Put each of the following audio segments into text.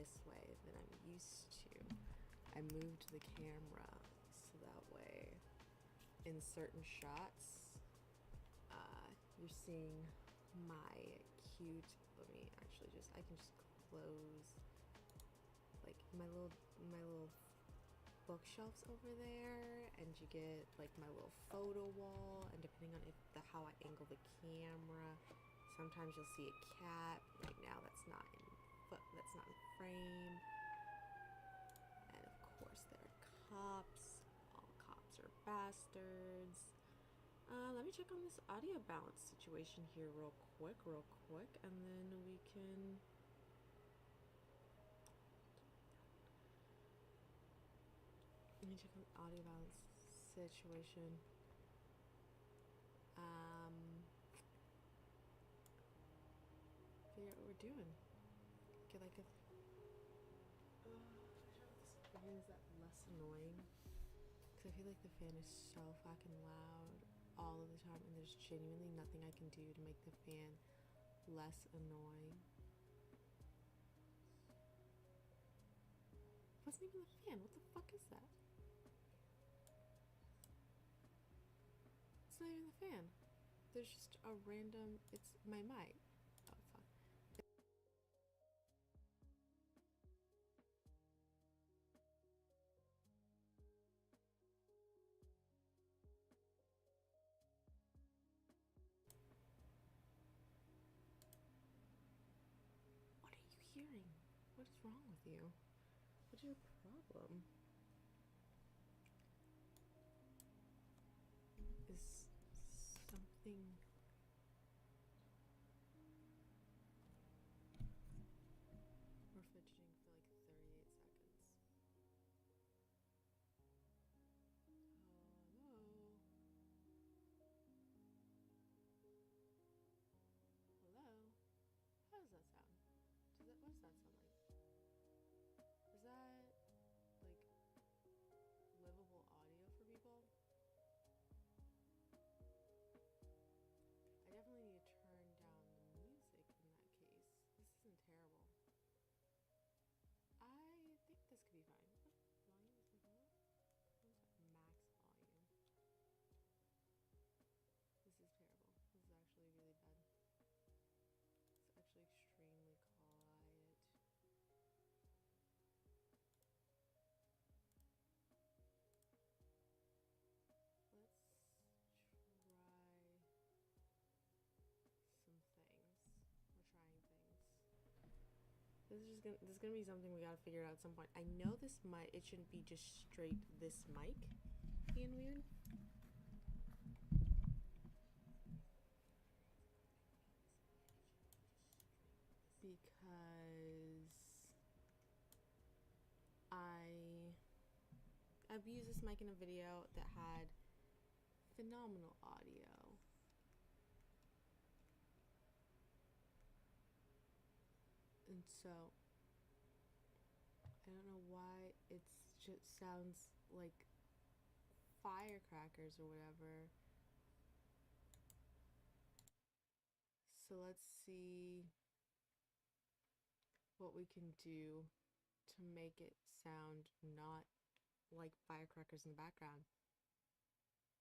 this way than I'm used to. I moved the camera so that way in certain shots you're seeing my cute, let me actually just, I can just close like my little bookshelves over there, and you get like my little photo wall, and depending on how I angle the camera, sometimes you'll see a cat. Right now that's not in frame. And of course there are cops. All cops are bastards. Let me check on this audio balance situation here real quick, and then we can let me check on the audio balance situation. Figure out what we're doing. Get like a this fan is that less annoying, because I feel like the fan is so fucking loud all of the time, and there's genuinely nothing I can do to make the fan less annoying. Wasn't even the fan. What the fuck is that? It's not even the fan. There's just a random, it's my mic. Oh fuck. What are you hearing? What is wrong with you? What's your problem? Is something... We're fidgeting for like 38 seconds. Hello? Hello? How does that sound? What does that sound like? Is that like livable audio for people? I definitely need to turn down the music in that case. This isn't terrible. I think this could be fine. What volume is my phone? Phone's at max volume. This is terrible. This is actually really bad. It's actually extremely quiet. Let's try some things. We're trying things. This is gonna be something we gotta figure out at some point. I know this mic, it shouldn't be just straight this mic being weird. Because I've used this mic in a video that had phenomenal audio. And so I don't know why it just sounds like firecrackers or whatever. So let's see what we can do to make it sound not like firecrackers in the background.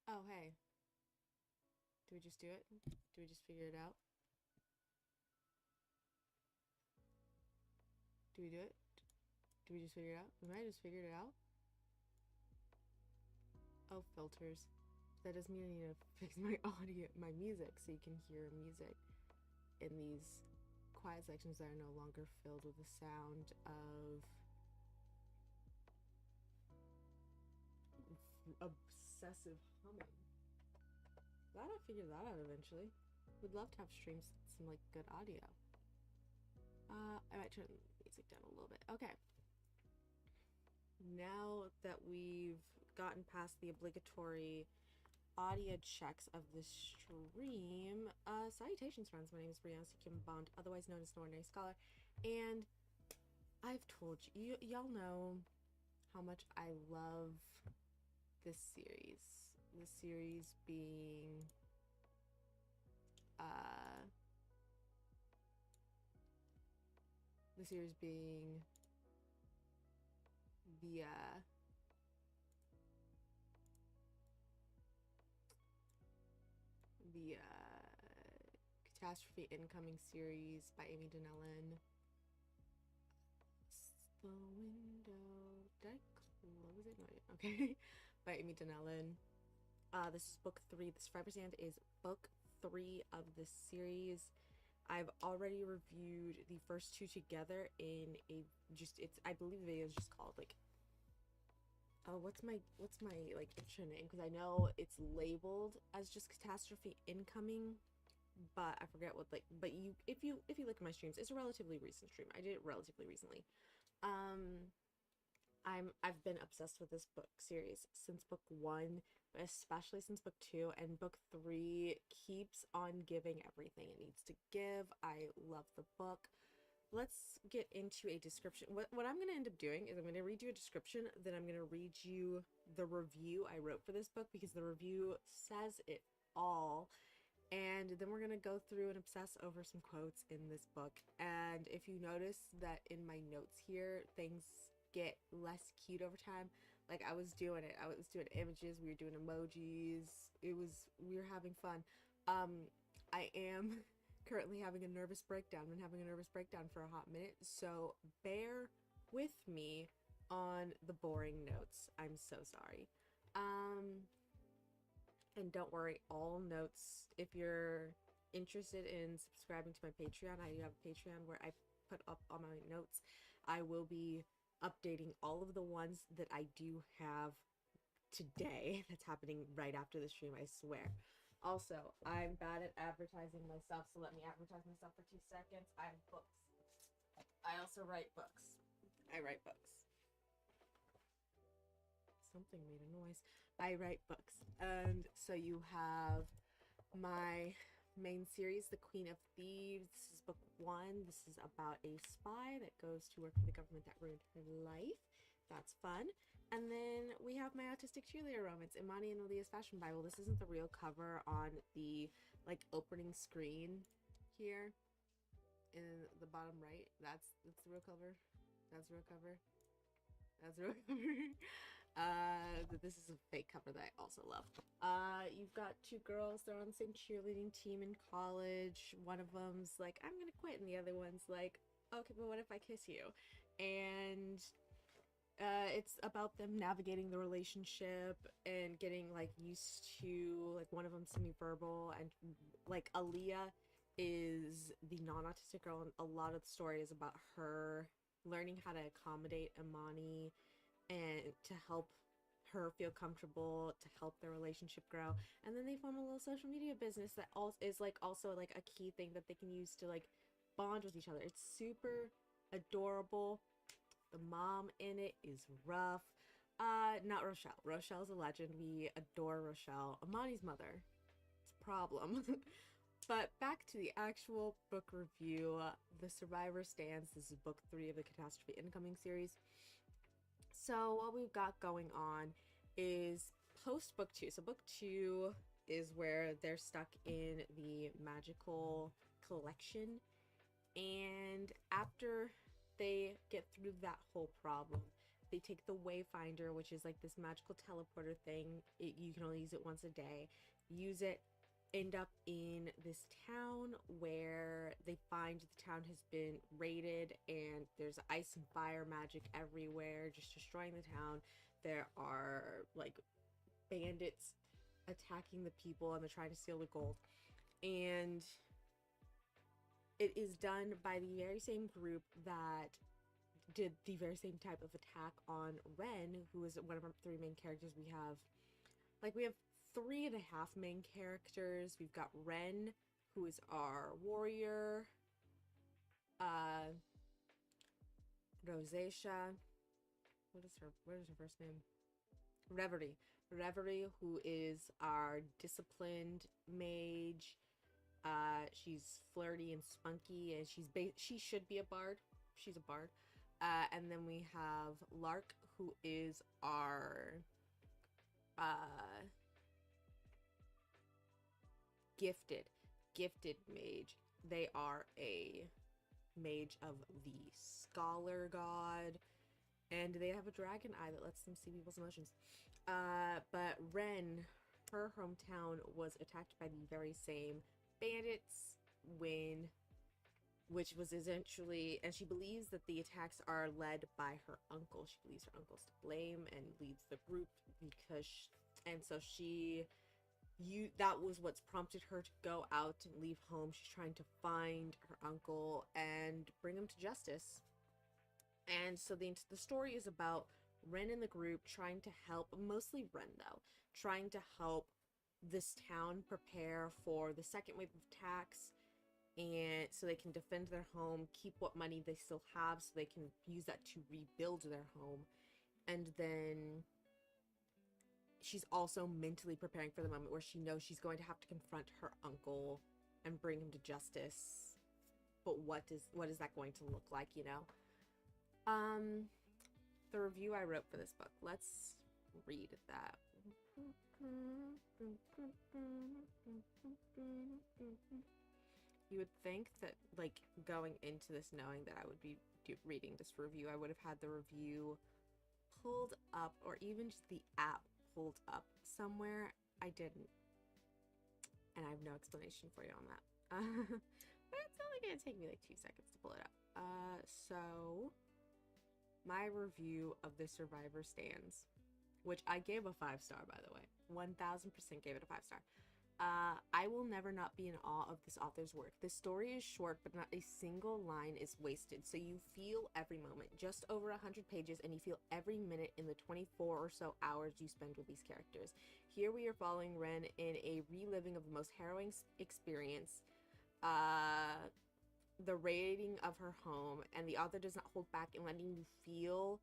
Oh, hey. Do we just do it? Do we just figure it out? Do we do it? Do we just figure it out? We might have just figured it out. Oh, filters. That doesn't mean I need to fix my audio, my music, so you can hear music in these quiet sections that are no longer filled with the sound of obsessive humming. Glad I figured that out eventually. Would love to have streams with some like good audio. I might turn the music down a little bit. Okay. Now that we've gotten past the obligatory audio checks of the stream, salutations friends, my name is Brianna Kim Bond, otherwise known as an Ordinary Scholar, and I've told you, y'all know how much I love this series. This series being the the Catastrophe Incoming series by Amy Donnellan. The window. Did I close it? No, okay. By Amy Donnellan. This is book 3. The Survivor's Hand is book 3 of the series. I've already reviewed the first 2 together in a I believe the video is just called like what's my like intro name, because I know it's labeled as just Catastrophe Incoming, but I forget what but if you look at my streams, it's a relatively recent stream. I did it relatively recently. I've been obsessed with this book series since book 1, but especially since book 2, and book 3 keeps on giving everything it needs to give. I love the book. Let's get into a description. What I'm going to end up doing is I'm going to read you a description, then I'm going to read you the review I wrote for this book, because the review says it all. And then we're going to go through and obsess over some quotes in this book. And if you notice that in my notes here, things get less cute over time. Like I was doing images, we were doing emojis. We were having fun. I am currently having a nervous breakdown. I've been having a nervous breakdown for a hot minute, so bear with me on the boring notes. I'm so sorry. And don't worry, all notes, if you're interested in subscribing to my Patreon, I do have a Patreon where I put up all my notes. I will be updating all of the ones that I do have today. That's happening right after the stream, I swear. Also, I'm bad at advertising myself, so let me advertise myself for 2 seconds. I have books. I also write books. I write books. Something made a noise. I write books. And so you have my main series, The Queen of Thieves. This is book 1. This is about a spy that goes to work for the government that ruined her life. That's fun. And then we have my autistic cheerleader romance, Imani and Aaliyah's Fashion Bible. This isn't the real cover on the like opening screen here in the bottom right. That's the real cover. That's the real cover. That's the real cover. This is a fake cover that I also love. You've got 2 girls. They're on the same cheerleading team in college. One of them's like, I'm gonna quit, and the other one's like, okay, but what if I kiss you? And it's about them navigating the relationship and getting like used to, like, one of them semi-verbal, and like Aaliyah is the non-autistic girl, and a lot of the story is about her learning how to accommodate Imani and to help her feel comfortable, to help their relationship grow. And then they form a little social media business that is like also like a key thing that they can use to like bond with each other. It's super adorable. The mom in it is rough. Not Rochelle. Rochelle's a legend. We adore Rochelle. Imani's mother. It's a problem. But back to the actual book review. The Survivor Stands. This is book 3 of the Catastrophe Incoming series. So what we've got going on is post book 2. So book 2 is where they're stuck in the magical collection. And after they get through that whole problem, they take the Wayfinder, which is like this magical teleporter thing. You can only use it once a day. Use it, end up in this town where they find the town has been raided and there's ice and fire magic everywhere, just destroying the town. There are like bandits attacking the people and they're trying to steal the gold. And it is done by the very same group that did the very same type of attack on Ren, who is one of our 3 main characters. We have 3.5 main characters. We've got Ren, who is our warrior. Rosacea. What is her first name? Reverie. Reverie, who is our disciplined mage. She's flirty and spunky, and she should be a bard. She's a bard. And then we have Lark, who is our gifted mage. They are a mage of the scholar god. and they have a dragon eye that lets them see people's emotions. But Ren, her hometown was attacked by the very same bandits when which was essentially, and she believes that the attacks are led by her uncle. She believes her uncle's to blame and leads the group because and so that was what's prompted her to go out and leave home. She's trying to find her uncle and bring him to justice. And so the story is about Ren and the group trying to help, mostly Ren though, trying to help this town prepare for the second wave of attacks, and so they can defend their home, keep what money they still have so they can use that to rebuild their home. And then she's also mentally preparing for the moment where she knows she's going to have to confront her uncle and bring him to justice. But what is that going to look like, you know? The review I wrote for this book. Let's read that. You would think that, like, going into this knowing that I would be reading this review, I would have had the review pulled up, or even just the app pulled up somewhere. I didn't. And I have no explanation for you on that. But it's only going to take me like 2 seconds to pull it up. So my review of The Survivor stands, which I gave a 5-star, by the way. 1000% gave it a 5-star. I will never not be in awe of this author's work. This story is short, but not a single line is wasted, so you feel every moment. Just over 100 pages, and you feel every minute in the 24 or so hours you spend with these characters. Here we are following Ren in a reliving of the most harrowing experience, the raiding of her home, and the author does not hold back in letting you feel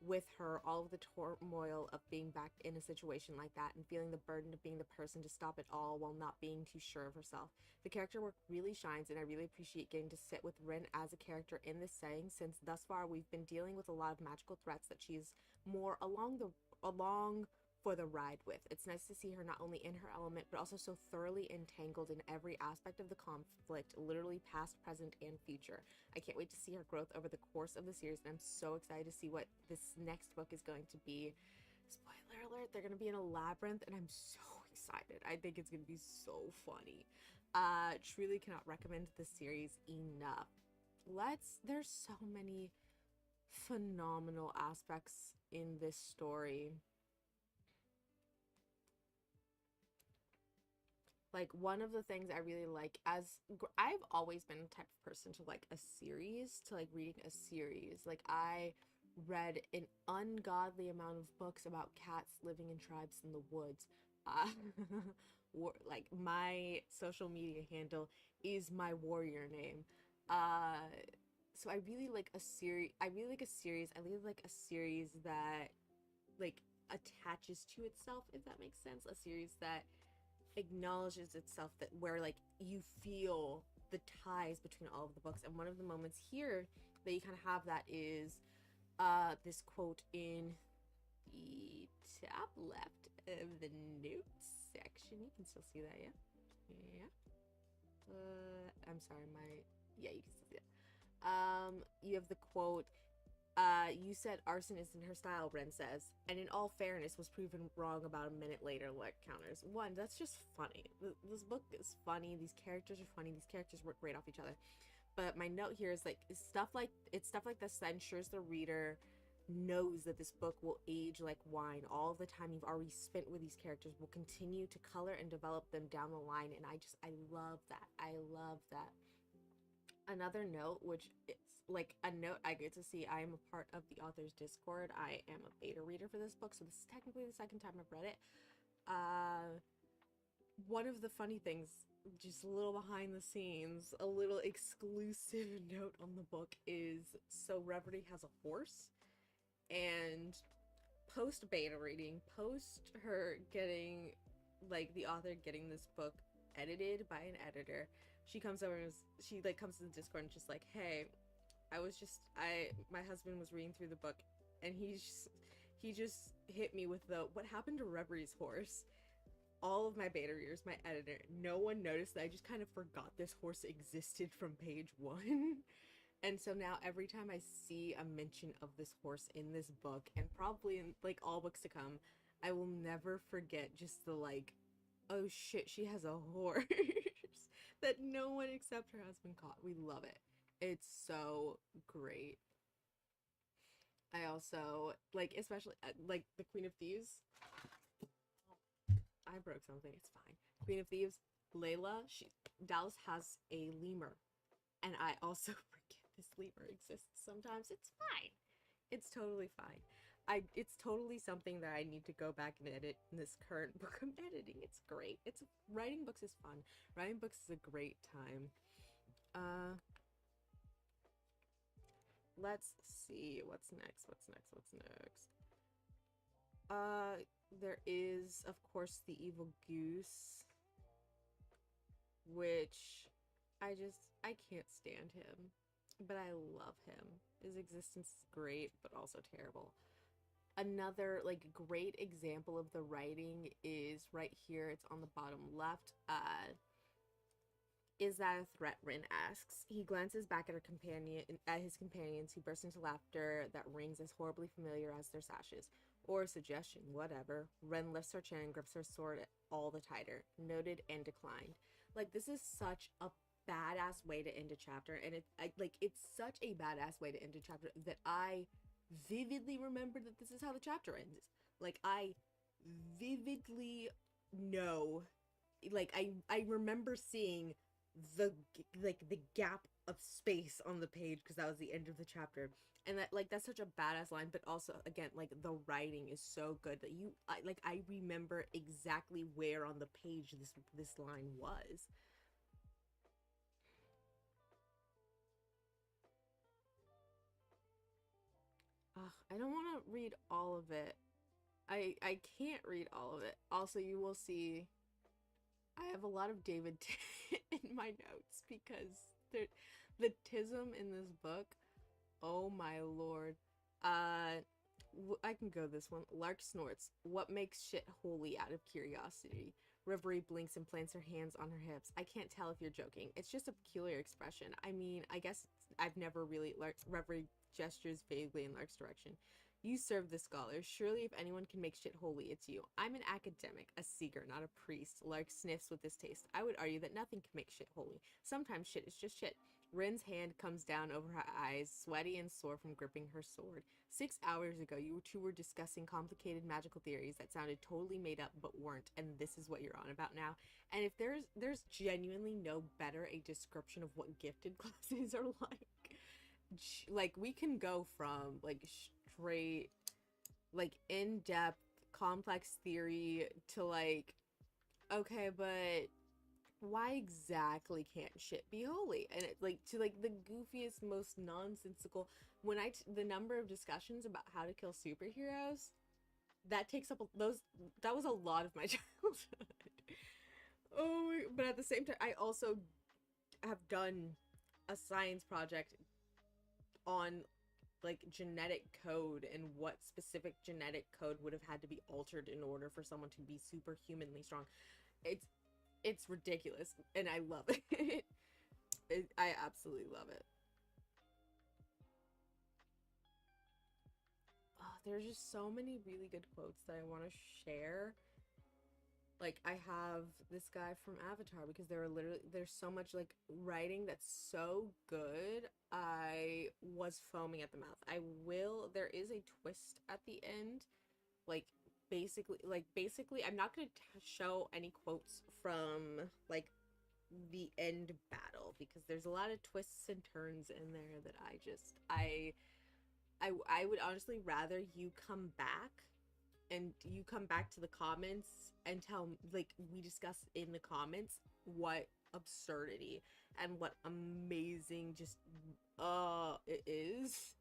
with her all of the turmoil of being back in a situation like that and feeling the burden of being the person to stop it all while not being too sure of herself. The character work really shines, and I really appreciate getting to sit with Ren as a character in this setting, since thus far we've been dealing with a lot of magical threats that she's more along for the ride with. It's nice to see her not only in her element, but also so thoroughly entangled in every aspect of the conflict, literally past, present, and future. I can't wait to see her growth over the course of the series, and I'm so excited to see what this next book is going to be. Spoiler alert, they're going to be in a labyrinth, and I'm so excited. I think it's going to be so funny. Truly cannot recommend this series enough. There's so many phenomenal aspects in this story. Like, one of the things I really like, I've always been the type of person to like a series, to like reading a series. Like, I read an ungodly amount of books about cats living in tribes in the woods. Like, my social media handle is my warrior name. So I really like a series. I really like a series that like attaches to itself, if that makes sense. A series that acknowledges itself, that where like you feel the ties between all of the books. And one of the moments here that you kind of have that is this quote in the top left of the notes section. You can still see that, yeah? I'm sorry, you can still see that. You have the quote, you said arson isn't her style, Ren says, and in all fairness was proven wrong about a minute later, like counters. One, that's just funny. This book is funny, these characters are funny, these characters work great off each other. But my note here is like, stuff like this that ensures the reader knows that this book will age like wine. All of the time you've already spent with these characters will continue to color and develop them down the line, and I love that. I love that. Another note, which is like a note I get to see, I am a part of the author's Discord. I am a beta reader for this book, so this is technically the second time I've read it. One of the funny things, just a little behind the scenes, a little exclusive note on the book is, so Reverie has a horse, and post beta reading, post her getting, like, the author getting this book edited by an editor, she comes over and comes to the Discord and just like, hey, my husband was reading through the book, and he just hit me with what happened to Reverie's horse. All of my beta readers, my editor, no one noticed that I just kind of forgot this horse existed from page 1. And so now every time I see a mention of this horse in this book, and probably in like all books to come, I will never forget just the like, oh shit, she has a horse that no one except her has been caught. We love it. It's so great. I also like, especially like the Queen of Thieves. I broke something. It's fine. Queen of Thieves, Layla. Dallas has a lemur, and I also forget this lemur exists sometimes. It's fine. It's totally fine. It's totally something that I need to go back and edit in this current book I'm editing. It's great. It's writing books is fun. Writing books is a great time. Let's see what's next. There is of course the evil goose, which I can't stand him, but I love him. His existence is great, but also terrible. Another like great example of the writing is right here. It's on the bottom left. Is that a threat? Rin asks. He glances back at his companions, who burst into laughter that rings as horribly familiar as their sashes. Or a suggestion, whatever. Ren lifts her chin and grips her sword all the tighter. Noted and declined. Like, this is such a badass way to end a chapter, and it's such a badass way to end a chapter that I vividly remember that this is how the chapter ends. Like, I vividly know, like, I remember seeing the gap of space on the page because that was the end of the chapter, and that's such a badass line. But also, again, like, the writing is so good that I remember exactly where on the page this line was. Ugh, I don't want to read all of it. I can't read all of it. Also, you will see I have a lot of David in my notes because the tism in this book, oh my lord. I can go this one. Lark snorts. What makes shit holy out of curiosity? Reverie blinks and plants her hands on her hips. I can't tell if you're joking. It's just a peculiar expression. I mean, I guess I've never really... Reverie gestures vaguely in Lark's direction. You serve the scholars. Surely if anyone can make shit holy, it's you. I'm an academic, a seeker, not a priest. Lark sniffs with distaste. I would argue that nothing can make shit holy. Sometimes shit is just shit. Rin's hand comes down over her eyes, sweaty and sore from gripping her sword. 6 hours ago, you two were discussing complicated magical theories that sounded totally made up but weren't, and this is what you're on about now. And if there's genuinely no better a description of what gifted classes are like we can go from like straight like in-depth complex theory to like, okay, but why exactly can't shit be holy? And it like to like the goofiest, most nonsensical, the number of discussions about how to kill superheroes, that takes up that was a lot of my childhood. Oh, but at the same time, I also have done a science project on like genetic code and what specific genetic code would have had to be altered in order for someone to be superhumanly strong. It's ridiculous, and I love it. I absolutely love it. Oh, there's just so many really good quotes that I want to share. Like, I have this guy from Avatar because there's so much like writing that's so good. I was foaming at the mouth. There is a twist at the end. Like, basically, I'm not going to show any quotes from like the end battle because there's a lot of twists and turns in there that I would honestly rather you come back to the comments and tell, like, we discuss in the comments what absurdity and what amazing just it is,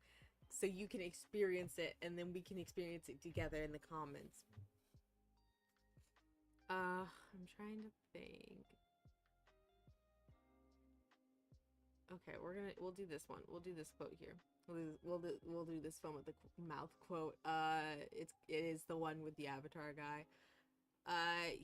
so you can experience it and then we can experience it together in the comments. I'm trying to think. Okay, we'll do this one. We'll do this quote here. We'll do this foam at the mouth quote. It is the one with the Avatar guy.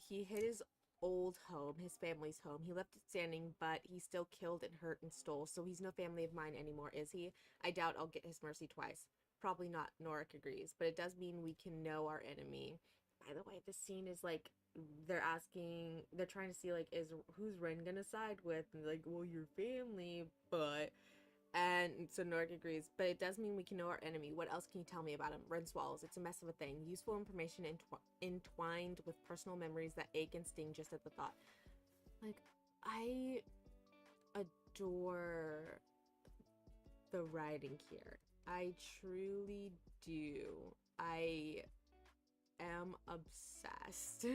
He hit his old home, his family's home. He left it standing, but he still killed and hurt and stole, so he's no family of mine anymore, is he? I doubt I'll get his mercy twice. Probably not, Norik agrees, but it does mean we can know our enemy. By the way, this scene is like, they're trying to see, like, is who's Ren gonna side with? And like, well, your family, but... And so Norik agrees, but it does mean we can know our enemy. What else can you tell me about him? Ren swallows. It's a mess of a thing. Useful information entwined with personal memories that ache and sting just at the thought. Like, I adore the writing here. I truly do. I am obsessed.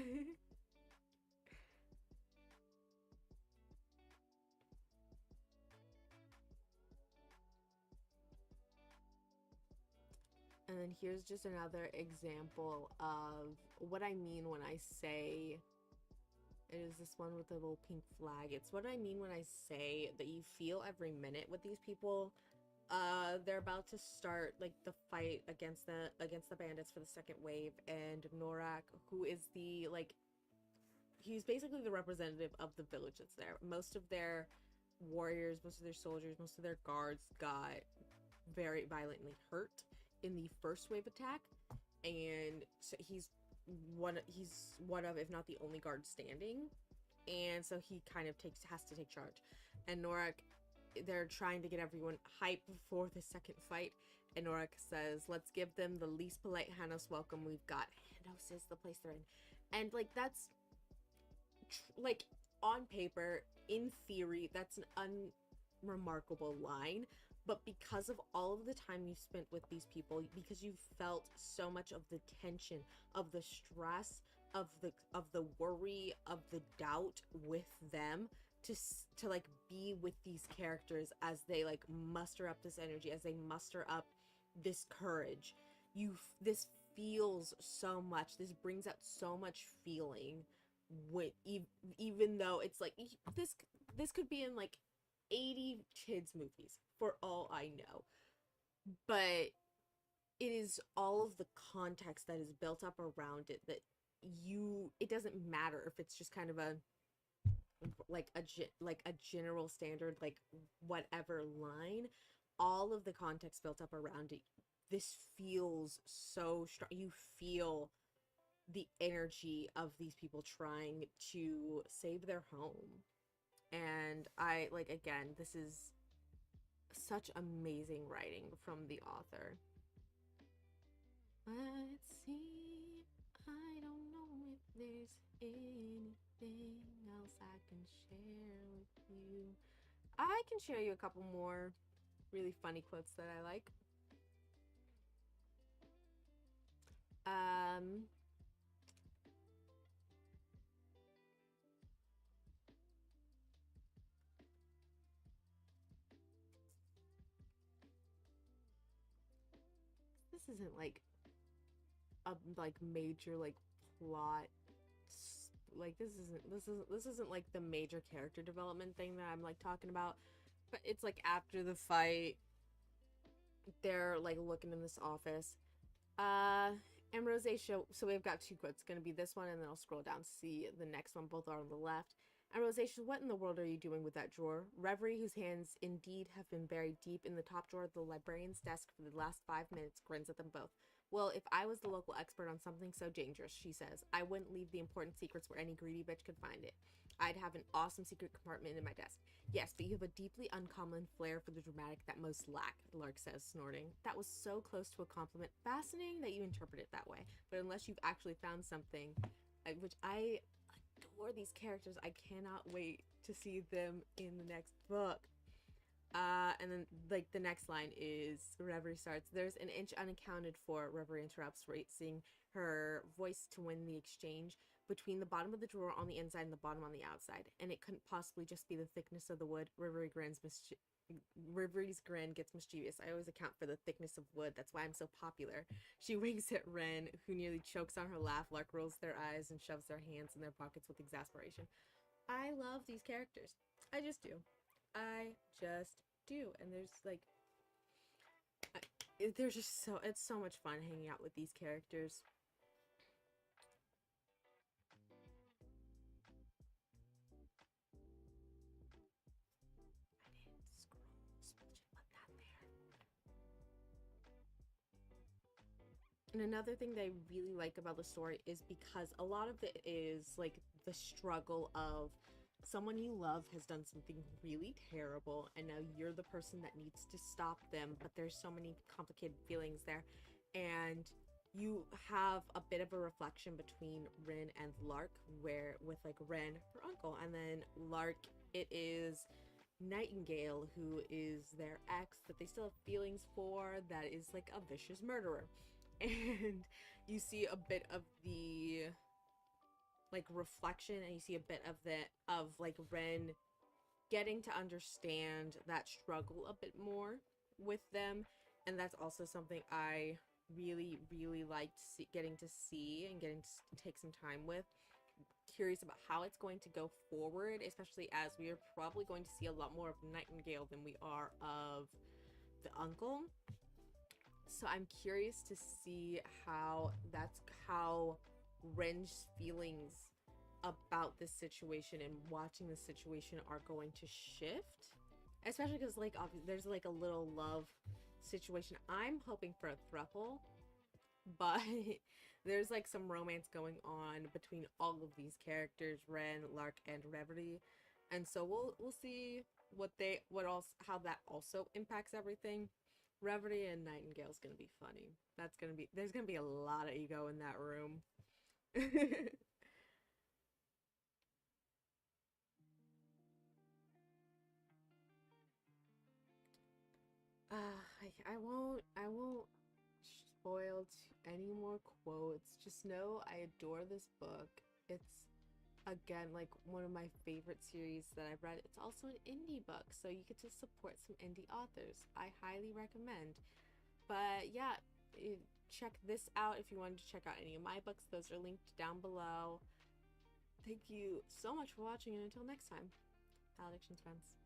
And then here's just another example of what I mean when I say, it is this one with the little pink flag. It's what I mean when I say that you feel every minute with these people. They're about to start like the fight against the bandits for the second wave, and Norak, who is the like, he's basically the representative of the village that's there. Most of their warriors, most of their soldiers, most of their guards got very violently hurt in the first wave attack, and so he's one of, if not the only guard standing, and so he kind of has to take charge. And Norik, they're trying to get everyone hyped before the second fight, and Norik says, let's give them the least polite Hanos welcome we've got. Hanos is the place they're in. And like, that's like, on paper, in theory, that's an unremarkable line, but because of all of the time you've spent with these people, because you've felt so much of the tension, of the stress, of the worry, of the doubt with them, to like be with these characters as they like muster up this energy, as they muster up this courage, this feels so much, this brings out so much feeling, when even though it's like, this could be in like 80 kids movies for all I know, but it is all of the context that is built up around it, that it doesn't matter if it's just kind of a general standard, like, whatever line, all of the context built up around it, this feels so strong. You feel the energy of these people trying to save their home. And I, like, again, this is such amazing writing from the author. Let's see. I don't know if there's anything else I can share with you. I can share you a couple more really funny quotes that I like. This isn't like a major like plot, like this isn't like the major character development thing that I'm like talking about, but it's like after the fight, they're like looking in this office, and Rose show, so we've got two quotes. It's gonna be this one, and then I'll scroll down to see the next one. Both are on the left. And Rose says, what in the world are you doing with that drawer? Reverie, whose hands indeed have been buried deep in the top drawer of the librarian's desk for the last 5 minutes, grins at them both. Well, if I was the local expert on something so dangerous, she says, I wouldn't leave the important secrets where any greedy bitch could find it. I'd have an awesome secret compartment in my desk. Yes, but you have a deeply uncommon flair for the dramatic that most lack, Lark says, snorting. That was so close to a compliment. Fascinating that you interpret it that way. But unless you've actually found something, which I adore these characters, I cannot wait to see them in the next book. And then like the next line is, Reverie starts, there's an inch unaccounted for, Reverie interrupts, raising her voice to win the exchange, between the bottom of the drawer on the inside and the bottom on the outside, and it couldn't possibly just be the thickness of the wood. Reverie's grin gets mischievous. I always account for the thickness of wood. That's why I'm so popular. She winks at Ren, who nearly chokes on her laugh. Lark rolls their eyes and shoves their hands in their pockets with exasperation. I love these characters. I just do. I just do. And there's like, there's just it's so much fun hanging out with these characters. And another thing that I really like about the story is because a lot of it is like the struggle of someone you love has done something really terrible, and now you're the person that needs to stop them, but there's so many complicated feelings there. And you have a bit of a reflection between Rin and Lark, where with like Rin, her uncle, and then Lark, it is Nightingale, who is their ex that they still have feelings for, that is like a vicious murderer. And you see a bit of the like reflection, and you see a bit of the of like Ren getting to understand that struggle a bit more with them. And that's also something I really liked getting to see and getting to take some time with. Curious about how it's going to go forward, especially as we are probably going to see a lot more of Nightingale than we are of the uncle. So I'm curious to see how Ren's feelings about this situation and watching the situation are going to shift, especially because like there's like a little love situation. I'm hoping for a throuple, but there's like some romance going on between all of these characters, Ren, Lark, and Reverie. And so we'll see what else, how that also impacts everything. Reverie and Nightingale's gonna be funny. There's gonna be a lot of ego in that room. I won't spoil any more quotes. Just know I adore this book. It's again like one of my favorite series that I've read. It's also an indie book, so you get to support some indie authors. I highly recommend. But yeah, check this out if you wanted to check out any of my books. Those are linked down below. Thank you so much for watching, and until next time, Addictions friends.